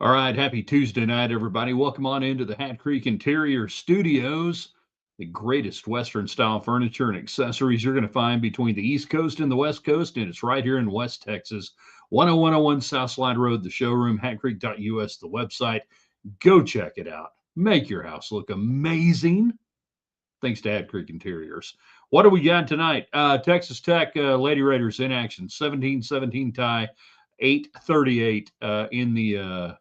All right, happy Tuesday night, everybody. Welcome on into the Hat Creek Interior Studios, the greatest Western style furniture and accessories you're going to find between the East Coast and the West Coast, and it's right here in West Texas. 10101 South Slide Road, the showroom, hatcreek.us, the website. Go check it out. Make your house look amazing. Thanks to Hat Creek Interiors. What do we got tonight? Texas Tech Lady Raiders in action, 17-17 tie, 8:38 in the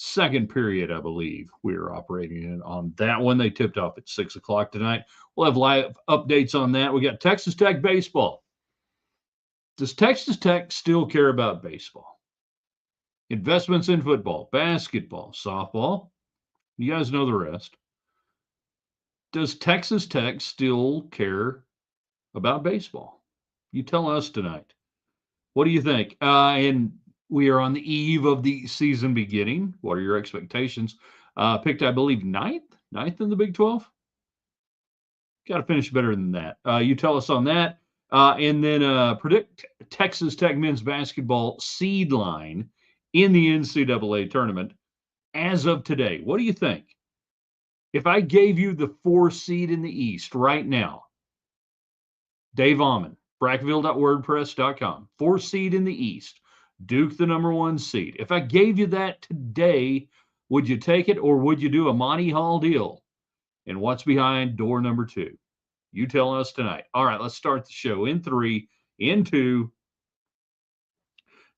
second period, I believe we are operating in on that one. They tipped off at 6 o'clock tonight. We'll have live updates on that. We got Texas Tech baseball. Does Texas Tech still care about baseball? Investments in football, basketball, softball. You guys know the rest. Does Texas Tech still care about baseball? You tell us tonight. What do you think? And we are on the eve of the season beginning. What are your expectations? Picked, I believe, ninth in the Big 12. Got to finish better than that. You tell us on that. And then predict Texas Tech men's basketball seed line in the NCAA tournament as of today. What do you think? If I gave you the 4 seed in the East right now, Dave Alman, brackville.wordpress.com, 4 seed in the East, Duke the number 1 seed. If I gave you that today, would you take it or would you do a Monty Hall deal? And what's behind door number 2? You tell us tonight. All right, let's start the show in 3, in 2.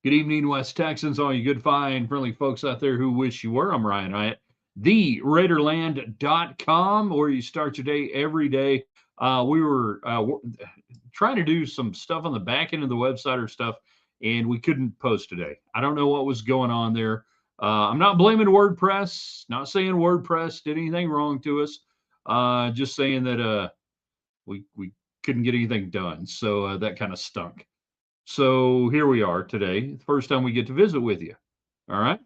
Good evening, West Texans, all you good, fine, friendly folks out there who wish you were. I'm Ryan Hyatt, theraiderland.com, where you start your day every day. We were trying to do some stuff on the back end of the website or stuff, and we couldn't post today. I don't know what was going on there. I'm not blaming WordPress, not saying WordPress did anything wrong to us. Just saying that we couldn't get anything done. So that kind of stunk. So here we are today. The first time we get to visit with you. All right.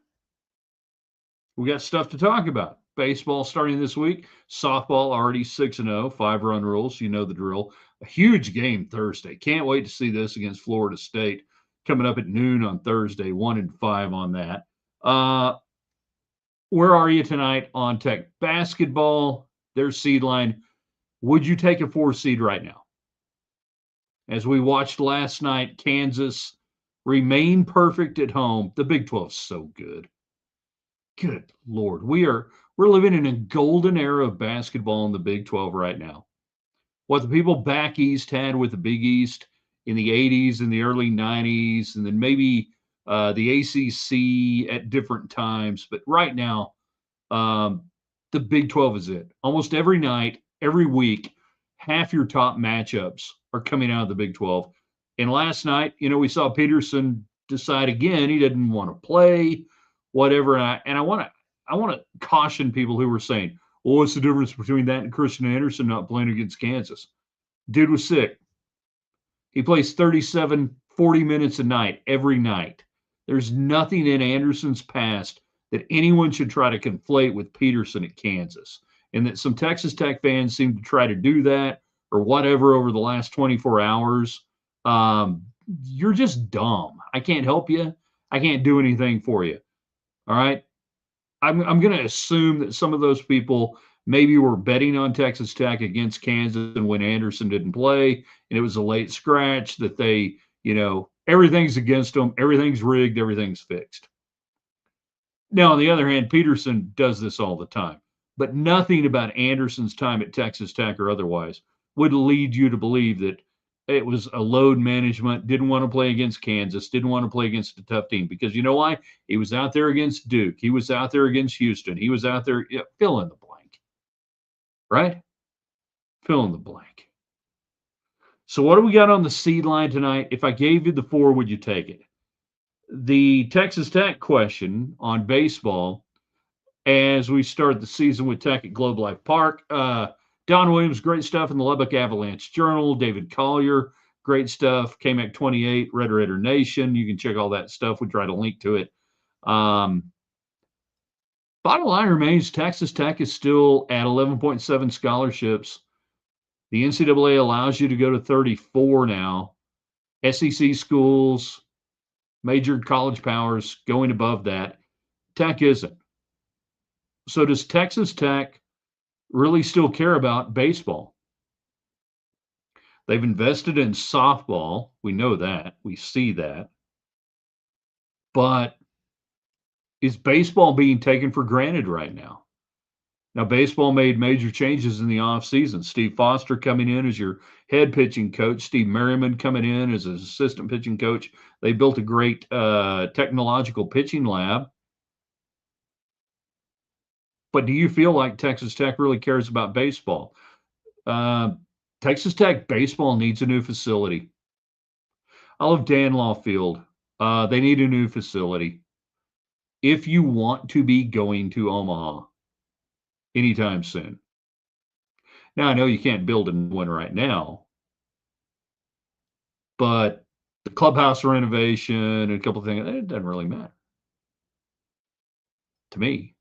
We got stuff to talk about. Baseball starting this week. Softball already 6-0, 5-run rules. You know the drill. A huge game Thursday. Can't wait to see this against Florida State coming up at noon on Thursday. 1-5 on that. Where are you tonight on Tech basketball? Their seed line. Would you take a 4 seed right now? As we watched last night, Kansas remain perfect at home. The Big 12 is so good. Good Lord. We're living in a golden era of basketball in the Big 12 right now. What the people back east had with the Big East in the 80s and the early 90s, and then maybe the ACC at different times. But right now, the Big 12 is it. Almost every night, every week, half your top matchups are coming out of the Big 12. And last night, we saw Peterson decide again he didn't want to play, whatever. And I want to caution people who were saying, well, what's the difference between that and Christian Anderson not playing against Kansas? Dude was sick. He plays 37, 40 minutes a night, every night. There's nothing in Anderson's past that anyone should try to conflate with Peterson at Kansas. And that some Texas Tech fans seem to try to do that or whatever over the last 24 hours. You're just dumb. I can't help you. I can't do anything for you. All right. I'm going to assume that some of those people maybe were betting on Texas Tech against Kansas, and when Anderson didn't play and it was a late scratch, that they, everything's against them, everything's rigged, everything's fixed. Now, on the other hand, Peterson does this all the time, but nothing about Anderson's time at Texas Tech or otherwise would lead you to believe that it was a load management, didn't want to play against Kansas, didn't want to play against a tough team. Because you know why? He was out there against Duke. He was out there against Houston. He was out there, fill in the blank. Right? Fill in the blank. So what do we got on the seed line tonight? If I gave you the 4, would you take it? The Texas Tech question on baseball as we start the season with Tech at Globe Life Park. Don Williams, great stuff in the Lubbock Avalanche Journal. David Collier, great stuff. KMAC 28, Red Raider Nation. You can check all that stuff. We try to link to it. Bottom line remains Texas Tech is still at 11.7 scholarships. The NCAA allows you to go to 34 now. SEC schools, major college powers going above that. Tech isn't. So does Texas Tech really still care about baseball? They've invested in softball. We know that. We see that. But is baseball being taken for granted right now? Now, baseball made major changes in the offseason. Steve Foster coming in as your head pitching coach, Steve Merriman coming in as his assistant pitching coach. They built a great technological pitching lab. But do you feel like Texas Tech really cares about baseball? Texas Tech baseball needs a new facility. I love Danlaw Field. They need a new facility. If you want to be going to Omaha anytime soon. Now, I know you can't build a new one right now, but the clubhouse renovation and a couple of things, it doesn't really matter to me.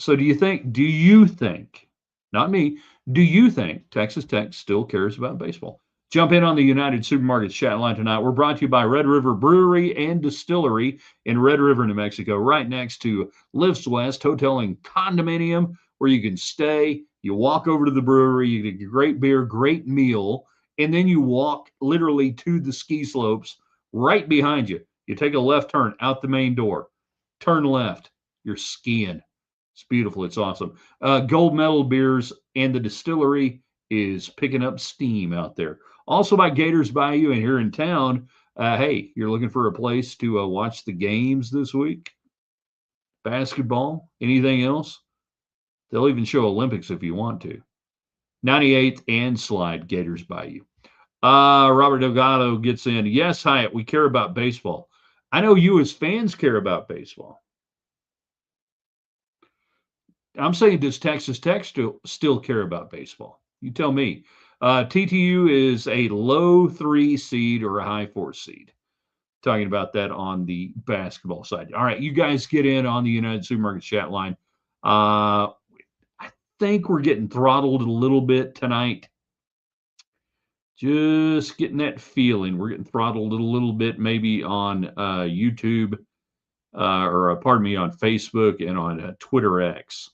So do you think, not me, do you think Texas Tech still cares about baseball? Jump in on the United Supermarkets chat line tonight. We're brought to you by Red River Brewery and Distillery in Red River, New Mexico, right next to Lifts West Hotel and Condominium, where you can stay. You walk over to the brewery, you get great beer, great meal, and then you walk literally to the ski slopes right behind you. You take a left turn out the main door, turn left, you're skiing. It's beautiful. It's awesome. Gold medal beers and the distillery is picking up steam out there. Also by Gators Bayou and here in town. Hey, you're looking for a place to watch the games this week? Basketball? Anything else? They'll even show Olympics if you want to. 98th and Slide, Gators Bayou. Robert Delgado gets in. Yes, Hyatt, we care about baseball. I know you as fans care about baseball. I'm saying, does Texas Tech still care about baseball? You tell me. TTU is a low 3 seed or a high 4 seed. Talking about that on the basketball side. All right, you guys get in on the United Supermarkets chat line. I think we're getting throttled a little bit tonight. Just getting that feeling. We're getting throttled a little bit maybe on YouTube or pardon me, on Facebook and on Twitter X.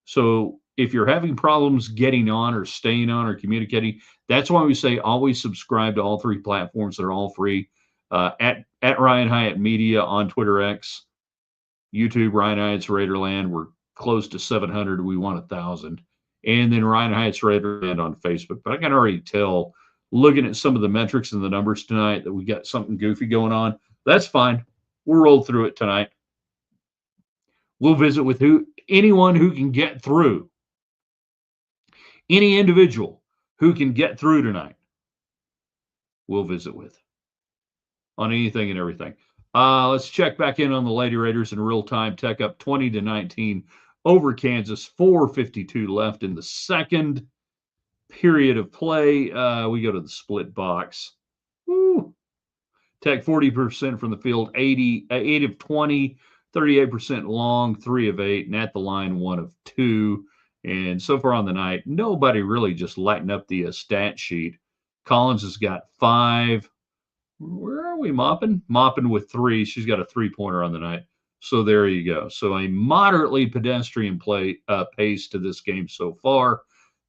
So if you're having problems getting on or staying on or communicating, that's why we say always subscribe to all 3 platforms that are all free. At Ryan Hyatt Media on Twitter X, YouTube, Ryan Hyatt's Raiderland. We're close to 700. We want 1,000. And then Ryan Hyatt's Raiderland on Facebook. But I can already tell, looking at some of the metrics and the numbers tonight, that we got something goofy going on. That's fine. We'll roll through it tonight. We'll visit with anyone who can get through. Any individual who can get through tonight, we'll visit with on anything and everything. Let's check back in on the Lady Raiders in real time. Tech up 20-19 over Kansas. 4:52 left in the second period of play. We go to the split box. Woo. Tech 40% from the field, 8 of 20, 38% long, 3 of 8, and at the line, 1 of 2. And so far on the night, nobody really just lighting up the stat sheet. Collins has got 5. Where are we mopping? Mopping with 3. She's got a 3-pointer on the night. So there you go. So a moderately pedestrian pace to this game so far.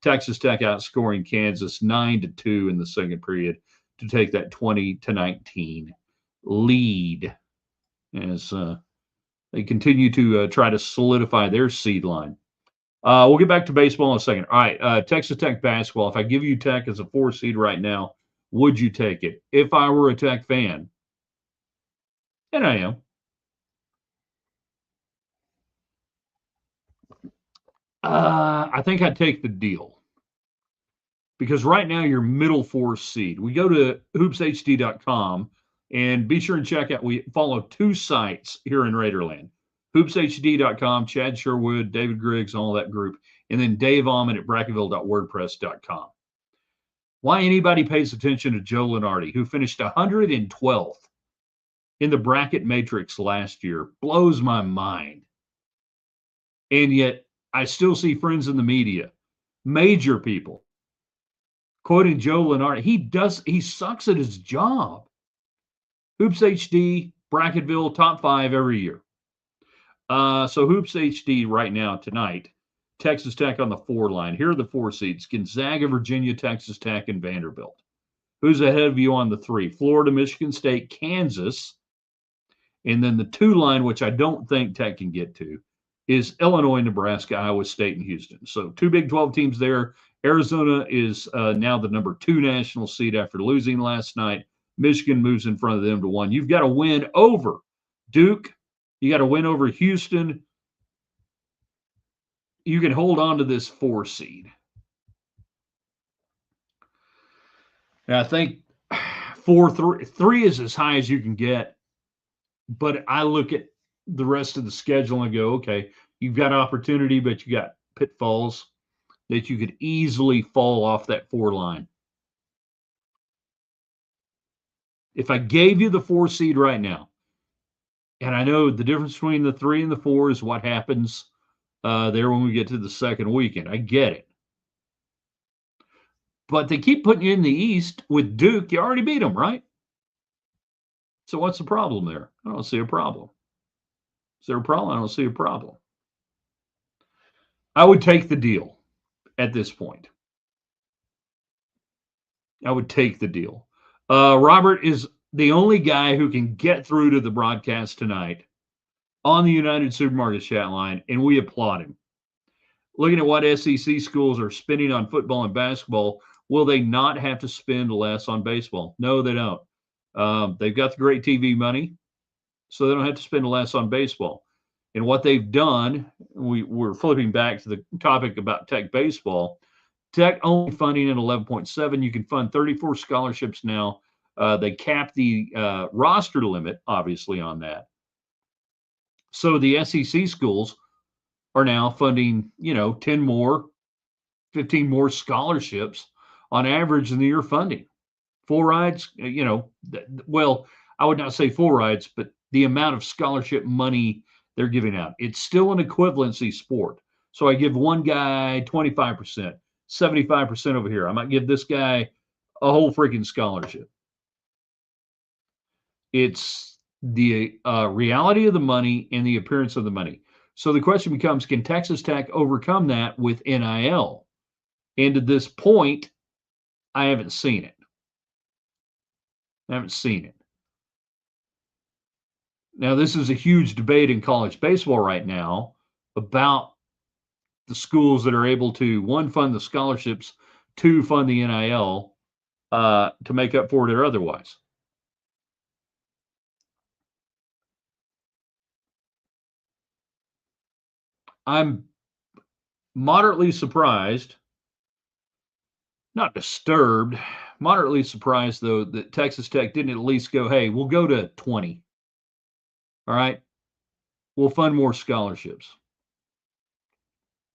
Texas Tech outscoring Kansas 9-2 in the second period to take that 20-19 lead as they continue to try to solidify their seed line. We'll get back to baseball in a second. All right, Texas Tech basketball. If I give you Tech as a 4 seed right now, would you take it? If I were a Tech fan, and I am, I think I'd take the deal. Because right now you're middle 4 seed. We go to hoopshd.com and be sure and check out. We follow 2 sites here in Raiderland. hoopshd.com, Chad Sherwood, David Griggs, all that group, and then Dave Almond at brackettville.wordpress.com. Why anybody pays attention to Joe Lenardi, who finished 112th in the bracket matrix last year, blows my mind. And yet I still see friends in the media, major people, quoting Joe Lenardi. He sucks at his job. Hoops HD, Bracketville, top 5 every year. So Hoops HD right now tonight, Texas Tech on the 4 line. Here are the 4 seeds: Gonzaga, Virginia, Texas Tech, and Vanderbilt. Who's ahead of you on the 3? Florida, Michigan State, Kansas. And then the 2 line, which I don't think Tech can get to, is Illinois, Nebraska, Iowa State, and Houston. So 2 Big 12 teams there. Arizona is now the number 2 national seed after losing last night. Michigan moves in front of them to 1. You've got to win over Duke. You got to win over Houston. You can hold on to this 4 seed. And I think 3 is as high as you can get. But I look at the rest of the schedule and go, okay, you've got opportunity, but you got pitfalls that you could easily fall off that 4 line. If I gave you the 4 seed right now, and I know the difference between the 3 and the 4 is what happens there when we get to the second weekend. I get it. But they keep putting you in the East with Duke. You already beat them, right? So what's the problem there? I don't see a problem. Is there a problem? I don't see a problem. I would take the deal at this point. I would take the deal. Robert is the only guy who can get through to the broadcast tonight on the United Supermarket chat line, and we applaud him. Looking at what SEC schools are spending on football and basketball, will they not have to spend less on baseball? No, they don't. They've got the great TV money, so they don't have to spend less on baseball. And what they've done, we're flipping back to the topic about Tech baseball. Tech only funding at 11.7. You can fund 34 scholarships now. They capped the roster limit, obviously, on that. So the SEC schools are now funding, 10 more, 15 more scholarships on average in the year funding. Full rides, well, I would not say full rides, but the amount of scholarship money they're giving out. It's still an equivalency sport. So I give one guy 25%, 75% over here. I might give this guy a whole freaking scholarship. It's the reality of the money and the appearance of the money. So the question becomes, can Texas Tech overcome that with NIL? And to this point, I haven't seen it. Now, this is a huge debate in college baseball right now about the schools that are able to, 1, fund the scholarships, 2, fund the NIL to make up for it or otherwise. I'm moderately surprised, not disturbed, moderately surprised, though, that Texas Tech didn't at least go, hey, we'll go to 20. All right? We'll fund more scholarships.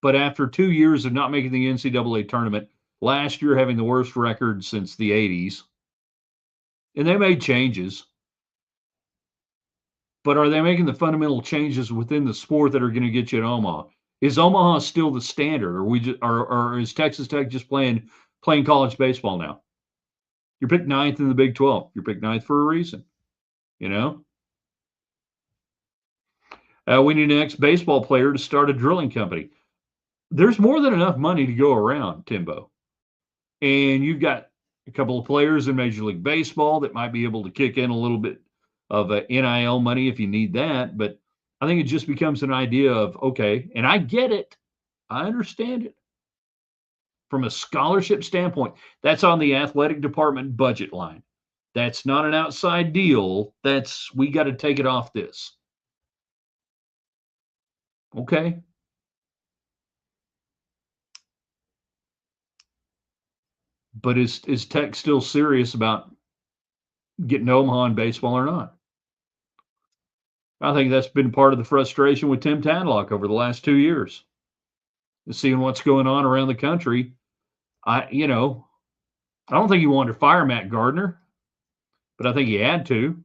But after 2 years of not making the NCAA tournament, last year having the worst record since the 80s, and they made changes, but are they making the fundamental changes within the sport that are going to get you at Omaha? Is Omaha still the standard, or is Texas Tech just playing college baseball now? You're picked 9th in the Big 12. You're picked 9th for a reason, We need an ex-baseball player to start a drilling company. There's more than enough money to go around, Timbo. And you've got a couple of players in Major League Baseball that might be able to kick in a little bit of NIL money if you need that. But I think it just becomes an idea of, okay, and I get it. I understand it. From a scholarship standpoint, that's on the athletic department budget line. That's not an outside deal. We got to take it off this. Okay. But is Tech still serious about getting Omaha in baseball or not? I think that's been part of the frustration with Tim Tadlock over the last 2 years. Seeing what's going on around the country. I don't think he wanted to fire Matt Gardner, but I think he had to.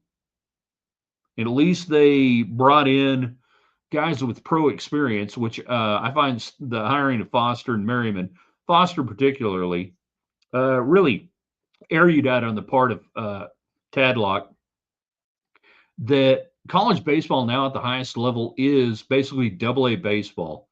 And at least they brought in guys with pro experience, which I find the hiring of Foster and Merriman, Foster particularly, really erudite on the part of Tadlock, that college baseball now at the highest level is basically AA baseball.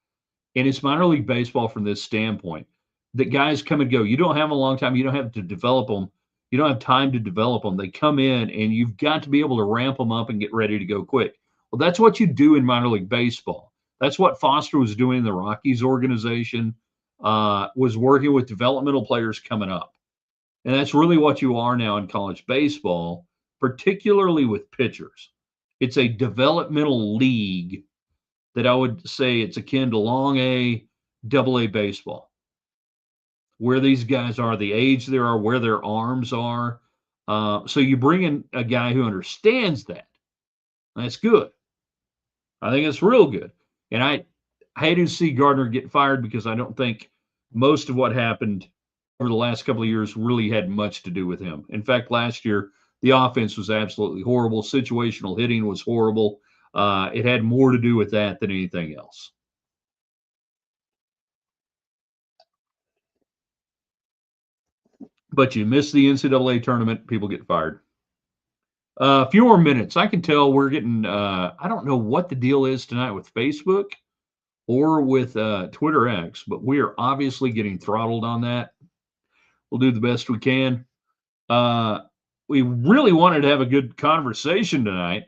And it's minor league baseball from this standpoint that guys come and go. You don't have a long time. You don't have to develop them. You don't have time to develop them. They come in and you've got to be able to ramp them up and get ready to go quick. Well, that's what you do in minor league baseball. That's what Foster was doing in the Rockies organization, was working with developmental players coming up. And that's really what you are now in college baseball, particularly with pitchers. It's a developmental league that I would say it's akin to long A, double A baseball, where these guys are, the age they are, where their arms are. So you bring in a guy who understands that. That's good. I think it's real good. And I hate to see Gardner get fired because I don't think most of what happened over the last couple of years really had much to do with him. In fact, last year, the offense was absolutely horrible. Situational hitting was horrible. It had more to do with that than anything else. But you miss the NCAA tournament, people get fired. A few more minutes. I can tell we're getting, I don't know what the deal is tonight with Facebook or with Twitter X, but we are obviously getting throttled on that. We'll do the best we can. We really wanted to have a good conversation tonight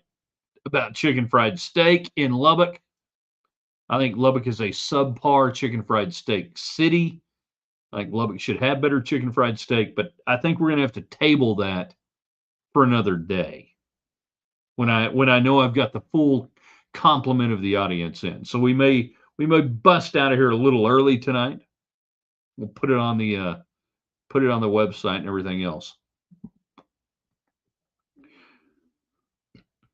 about chicken fried steak in Lubbock. I think Lubbock is a subpar chicken fried steak city. I think Lubbock should have better chicken fried steak, but I think we're going to have to table that for another day when I know I've got the full complement of the audience in. So we may bust out of here a little early tonight. We'll put it on the website and everything else.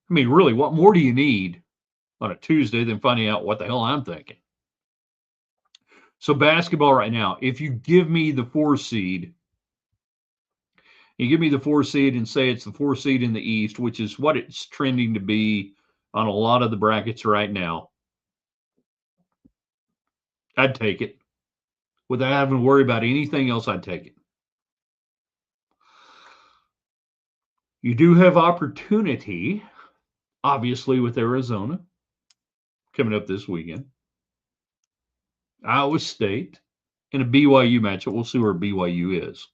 I mean, really, what more do you need on a Tuesday than finding out what the hell I'm thinking? So basketball right now, if you give me the 4 seed, and say it's the 4 seed in the East, which is what it's trending to be on a lot of the brackets right now, I'd take it. Without having to worry about anything else, I'd take it. You do have opportunity, obviously, with Arizona coming up this weekend. Iowa State and a BYU matchup. We'll see where BYU is.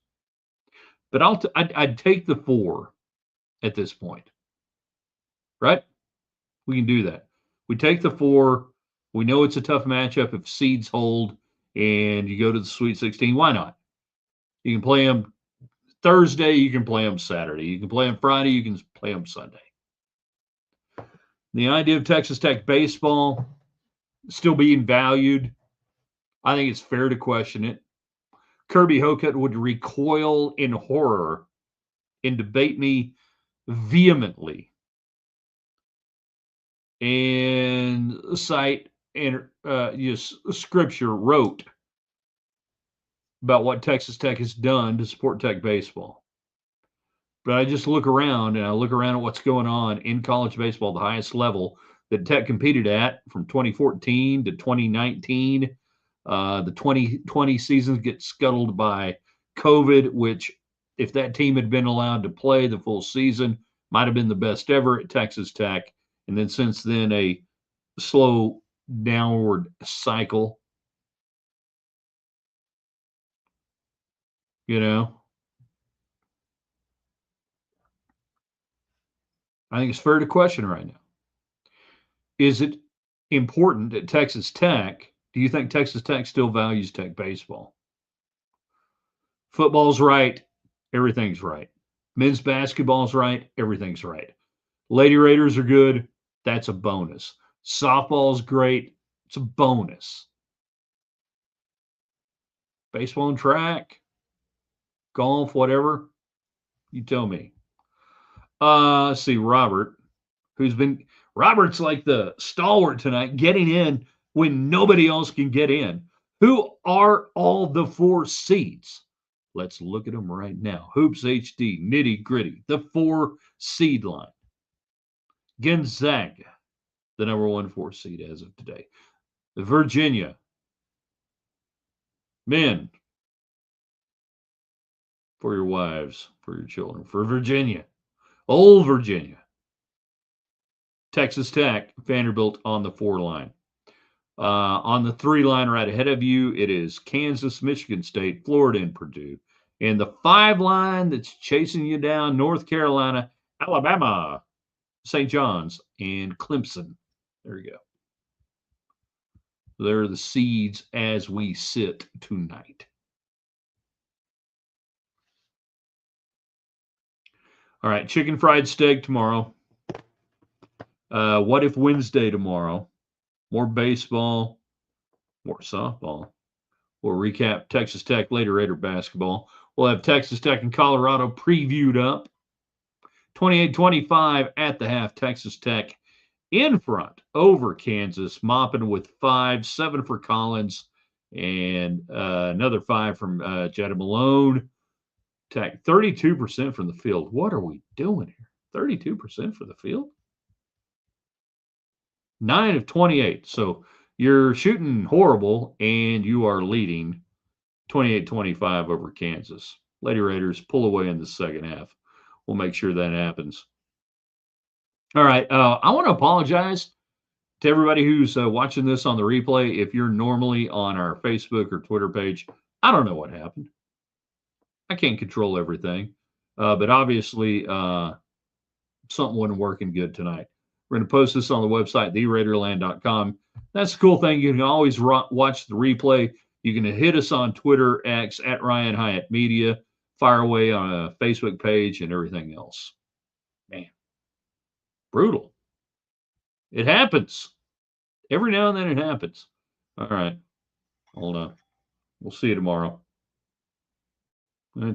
But I'd take the 4 at this point. Right? We can do that. We take the 4. We know it's a tough matchup if seeds hold and you go to the Sweet 16. Why not? You can play them Thursday. You can play them Saturday. You can play them Friday. You can play them Sunday. The idea of Texas Tech baseball still being valued, I think it's fair to question it. Kirby Hocutt would recoil in horror and debate me vehemently and cite and scripture wrote about what Texas Tech has done to support Tech baseball. But I just look around at what's going on in college baseball, the highest level that Tech competed at from 2014 to 2019. The 2020 seasons get scuttled by COVID, which if that team had been allowed to play the full season, might have been the best ever at Texas Tech. And then since then, a slow downward cycle. You know, I think it's fair to question right now. Is it important at Texas Tech? Do you think Texas Tech still values Tech baseball? Football's right. Everything's right. Men's basketball's right. Everything's right. Lady Raiders are good. That's a bonus. Softball's great. It's a bonus. Baseball and track, golf, whatever. You tell me. Let's see, Robert's like the stalwart tonight, getting in when nobody else can get in. Who are all the 4 seeds? Let's look at them right now. Hoops HD, nitty gritty, the 4 seed line. Gonzaga, the number 1 4 seed as of today. Virginia, men, for your wives, for your children, for Virginia, old Virginia. Texas Tech, Vanderbilt on the 4 line. On the 3 line right ahead of you, it is Kansas, Michigan State, Florida, and Purdue. And the 5 line that's chasing you down, North Carolina, Alabama, St. John's, and Clemson. There you go. They're the seeds as we sit tonight. All right, chicken fried steak tomorrow. What if Wednesday tomorrow? More baseball, more softball. We'll recap Texas Tech later, Raider basketball. We'll have Texas Tech and Colorado previewed up. 28-25 at the half. Texas Tech in front over Kansas, mopping with 5, 7 for Collins, and another 5 from Jetta Malone. Tech 32% from the field. What are we doing here? 32% for the field? 9 of 28. So you're shooting horrible, and you are leading 28-25 over Kansas. Lady Raiders pull away in the second half. We'll make sure that happens. All right. I want to apologize to everybody who's watching this on the replay. If you're normally on our Facebook or Twitter page, I don't know what happened. I can't control everything. But obviously, something wasn't working good tonight. We're going to post this on the website, theraiderland.com. That's the cool thing. You can always watch the replay. You can hit us on Twitter, X, at Ryan Hyatt Media, fire away on a Facebook page and everything else. Man, brutal. It happens. Every now and then it happens. All right. Hold on. We'll see you tomorrow. I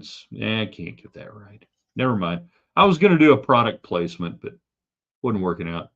can't get that right. Never mind. I was going to do a product placement, but wasn't working out.